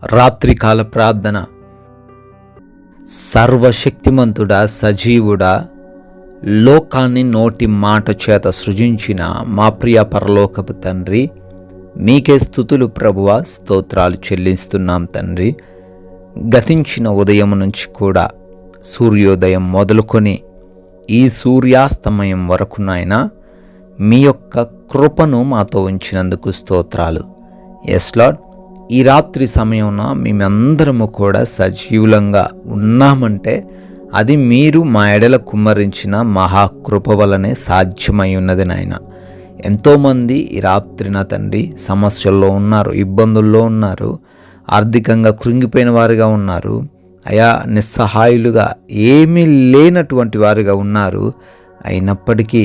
రాత్రికాల ప్రార్థన. సర్వశక్తిమంతుడా, సజీవుడా, లోకాన్ని నోటి మాట చేత సృజించిన మా ప్రియ పరలోకపు తండ్రి, మీకే స్తుతులు ప్రభువా, స్తోత్రాలు చెల్లిస్తున్నాం తండ్రి. గతించిన ఉదయం నుంచి కూడా సూర్యోదయం మొదలుకొని ఈ సూర్యాస్తమయం వరకు నాయనా మీ యొక్క కృపను మాతో ఉంచినందుకు స్తోత్రాలు. ఎస్ లార్డ్, ఈ రాత్రి సమయంలో మేమందరము కూడా సజీవులంగా ఉన్నామంటే అది మీరు మా ఎడల కుమ్మరించిన మహాకృప వలనే సాధ్యమై ఉన్నది నాయన. ఎంతోమంది ఈ రాత్రిన తండ్రి సమస్యల్లో ఉన్నారు, ఇబ్బందుల్లో ఉన్నారు, ఆర్థికంగా కృంగిపోయిన వారుగా ఉన్నారు, అయా నిస్సహాయులుగా ఏమీ లేనటువంటి వారుగా ఉన్నారు. అయినప్పటికీ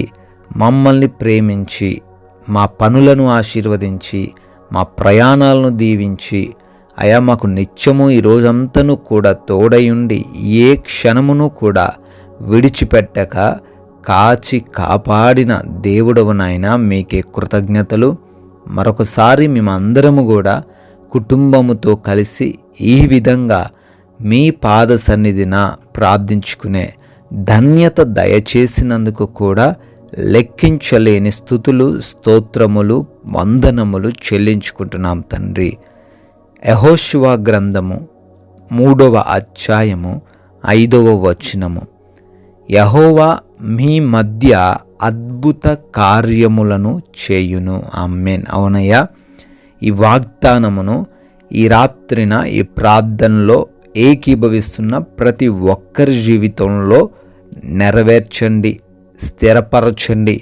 మమ్మల్ని ప్రేమించి మా పనులను ఆశీర్వదించి మా ప్రయాణాలను దీవించి అయా మాకు నిత్యము ఈ రోజంతను కూడా తోడయుండి ఏ క్షణమును కూడా విడిచిపెట్టక కాచి కాపాడిన దేవుడవు నాయన, మీకే కృతజ్ఞతలు. మరొకసారి మేమందరము కూడా కుటుంబముతో కలిసి ఈ విధంగా మీ పాద సన్నిధిన ప్రార్థించుకునే ధన్యత దయచేసినందుకు కూడా లెక్కించలేని స్తుతులు, స్తోత్రములు, వందనములు చెల్లించుకుంటున్నాం తండ్రి. యెహోషువ గ్రంథము 3వ అధ్యాయము 5వ వచనము. యెహోవా మీ మధ్య అద్భుత కార్యములను చేయును. ఆమేన్. అవునయ్యా, ఈ వాగ్దానమును ఈ రాత్రిన ఈ ప్రార్థనలో ఏకీభవిస్తున్న ప్రతి ఒక్కరి జీవితంలో నెరవేర్చండి, స్థిరపరచండి.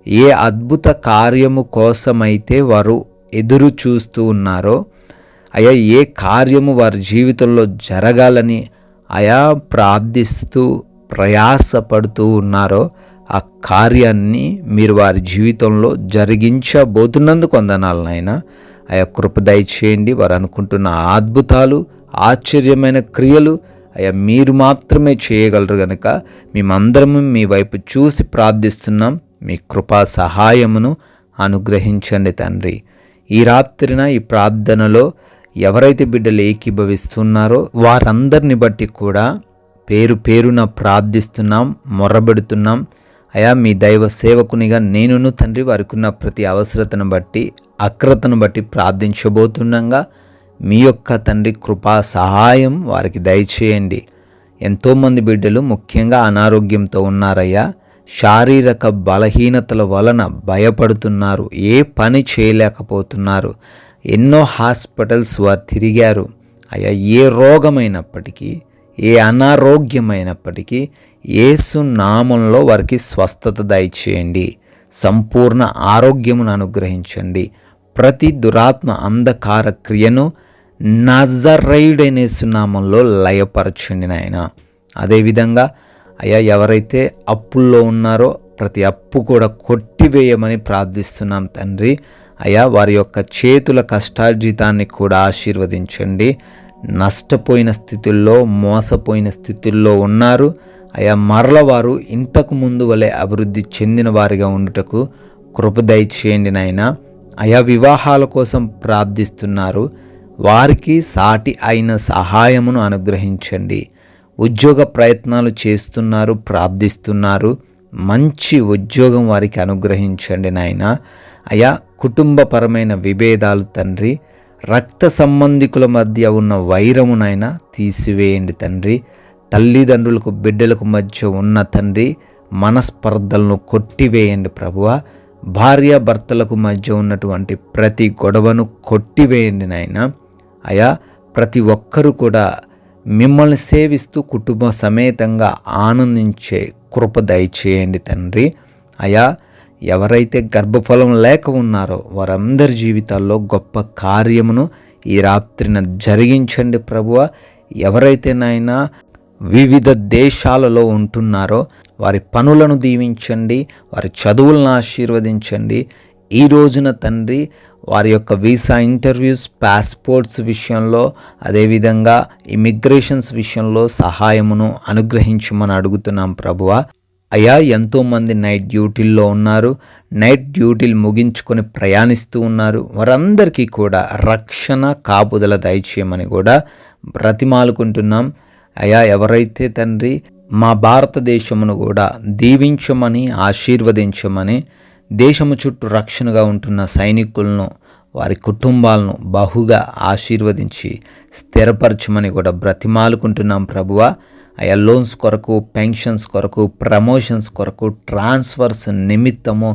ఏ అద్భుత కార్యము కోసమైతే వారు ఎదురు చూస్తూ ఉన్నారో, అయా ఏ కార్యము వారి జీవితంలో జరగాలని అయా ప్రార్థిస్తూ ప్రయాసపడుతూ ఉన్నారో ఆ కార్యాన్ని మీరు వారి జీవితంలో జరిగించబోతున్నందుకు వందనాలు నాయనా. అయా కృప దయచేయండి. వారు అనుకుంటున్న అద్భుతాలు, ఆశ్చర్యమైన క్రియలు అయ్యా మీరు మాత్రమే చేయగలరు గనుక మేమందరము మీ వైపు చూసి ప్రార్థిస్తున్నాం. మీ కృపా సహాయమును అనుగ్రహించండి తండ్రి. ఈ రాత్రిన ఈ ప్రార్థనలో ఎవరైతే బిడ్డలు ఏకీభవిస్తున్నారో వారందరిని బట్టి కూడా పేరు పేరున ప్రార్థిస్తున్నాం, మొర్రబెడుతున్నాం. అయా మీ దైవ సేవకునిగా నేనును తండ్రి వారికున్న ప్రతి అవసరతను బట్టి, అక్రతను బట్టి ప్రార్థించబోతుండగా మీ యొక్క తండ్రి కృపా సహాయం వారికి దయచేయండి. ఎంతోమంది బిడ్డలు ముఖ్యంగా అనారోగ్యంతో ఉన్నారయ్యా. శారీరక బలహీనతల వలన భయపడుతున్నారు, ఏ పని చేయలేకపోతున్నారు. ఎన్నో హాస్పిటల్స్ వారు తిరిగారు. అయ్యా ఏ రోగమైనప్పటికీ, ఏ అనారోగ్యమైనప్పటికీ యేసు నామంలో వారికి స్వస్థత దయచేయండి. సంపూర్ణ ఆరోగ్యమును అనుగ్రహించండి. ప్రతి దురాత్మ అంధకార క్రియను నజరేయుడైన యేసు నామంలో లయపరచండి నాయన. అదేవిధంగా అయ్యా ఎవరైతే అప్పుల్లో ఉన్నారో ప్రతి అప్పు కూడా కొట్టివేయమని ప్రార్థిస్తున్నాం తండ్రి. అయ్యా వారి యొక్క చేతుల కష్టార్జితాన్ని కూడా ఆశీర్వదించండి. నష్టపోయిన స్థితుల్లో, మోసపోయిన స్థితుల్లో ఉన్నారు. అయ్యా మరల వారు ఇంతకు ముందు వలె అభివృద్ధి చెందిన వారిగా ఉండుటకు కృప దయచేయండి నాయన. అయా వివాహాల కోసం ప్రార్థిస్తున్నారు, వారికి సాటి అయిన సహాయమును అనుగ్రహించండి. ఉద్యోగ ప్రయత్నాలు చేస్తున్నారు, ప్రార్థిస్తున్నారు, మంచి ఉద్యోగం వారికి అనుగ్రహించండి నాయన. అయా కుటుంబపరమైన విభేదాలు తండ్రి, రక్త సంబంధికుల మధ్య ఉన్న వైరమునైనా తీసివేయండి తండ్రి. తల్లిదండ్రులకు బిడ్డలకు మధ్య ఉన్న తండ్రి మనస్పర్ధలను కొట్టివేయండి ప్రభువా. భార్యాభర్తలకు మధ్య ఉన్నటువంటి ప్రతి గొడవను కొట్టివేయండి నాయన. అయా ప్రతి ఒక్కరూ కూడా మిమ్మల్ని సేవిస్తూ కుటుంబ సమేతంగా ఆనందించే కృప దయచేయండి తండ్రి. అయా ఎవరైతే గర్భఫలం లేక ఉన్నారో వారందరి జీవితాల్లో గొప్ప కార్యమును ఈ రాత్రిన జరిగించండి ప్రభువ. ఎవరైతే నాయనా వివిధ దేశాలలో ఉంటున్నారో వారి పనులను దీవించండి, వారి చదువులను ఆశీర్వదించండి. ఈ రోజున తండ్రి వారి యొక్క వీసా ఇంటర్వ్యూస్, పాస్పోర్ట్స్ విషయంలో, అదేవిధంగా ఇమిగ్రేషన్స్ విషయంలో సహాయమును అనుగ్రహించమని అడుగుతున్నాం ప్రభువా. అయ్యా ఎంతోమంది నైట్ డ్యూటీల్లో ఉన్నారు, నైట్ డ్యూటీలు ముగించుకొని ప్రయాణిస్తూ ఉన్నారు. వారందరికీ కూడా రక్షణ కాపుదల దయచేయమని కూడా బ్రతిమాలుకుంటున్నాం. అయ్యా ఎవరైతే తండ్రి మా భారతదేశమును కూడా దీవించమని ఆశీర్వదించమని, దేశము చుట్టూ రక్షణగా ఉంటున్న సైనికులను వారి కుటుంబాలను బహుగా ఆశీర్వదించి స్థిరపరచమని కూడా బ్రతిమాలుకుంటున్నాం ప్రభువా. అయా లోన్స్ కొరకు, పెన్షన్స్ కొరకు, ప్రమోషన్స్ కొరకు, ట్రాన్స్ఫర్స్ నిమిత్తము,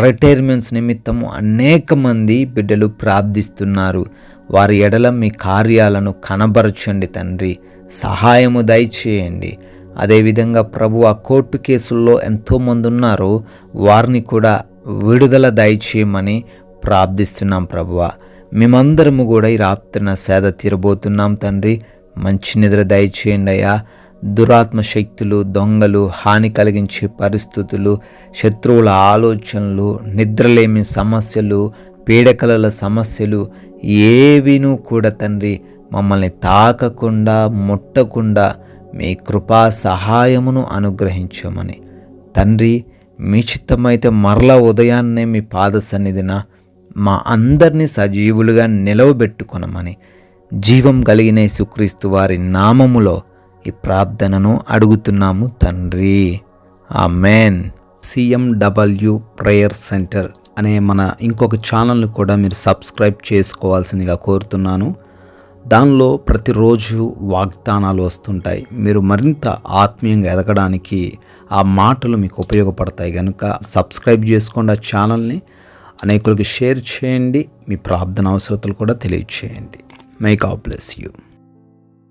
రిటైర్మెంట్స్ నిమిత్తము అనేక మంది బిడ్డలు ప్రార్థిస్తున్నారు. వారి ఎడల మీ కార్యాలను కనబరచండి తండ్రి, సహాయము దయచేయండి. అదేవిధంగా ప్రభు ఆ కోర్టు కేసుల్లో ఎంతోమంది ఉన్నారు, వారిని కూడా విడుదల దయచేయమని ప్రార్థిస్తున్నాం ప్రభువా. మేమందరము కూడా ఈ రాత్రిన సేద తీరబోతున్నాం తండ్రి. మంచి నిద్ర దయచేయండి అయ్యా. దురాత్మ శక్తులు, దొంగలు, హాని కలిగించే పరిస్థితులు, శత్రువుల ఆలోచనలు, నిద్రలేమి సమస్యలు, పీడకలల సమస్యలు ఏవినూ కూడా తండ్రి మమ్మల్ని తాకకుండా, ముట్టకుండా మీ కృపా సహాయమును అనుగ్రహించమని తండ్రి, మీ చిత్తమైతే మరలా ఉదయాన్నే మీ పాద సన్నిధిన మా అందరినీ సజీవులుగా నిలవబెట్టుకొనమని జీవం కలిగిన యేసుక్రీస్తు వారి నామములో ఈ ప్రార్థనను అడుగుతున్నాము తండ్రి, ఆమెన్. CMW ప్రేయర్ సెంటర్ అనే మన ఇంకొక ఛానల్ని కూడా మీరు సబ్స్క్రైబ్ చేసుకోవాల్సిందిగా కోరుతున్నాను. దానిలో ప్రతిరోజు వాగ్దానాలు వస్తుంటాయి. మీరు మరింత ఆత్మీయంగా ఎదగడానికి ఆ మాటలు మీకు ఉపయోగపడతాయి కనుక సబ్స్క్రైబ్ చేసుకోండి. ఆ ఛానల్ని అనేకులకు షేర్ చేయండి. మీ ప్రార్థన అవసరతలు కూడా తెలియచేయండి. May God bless you.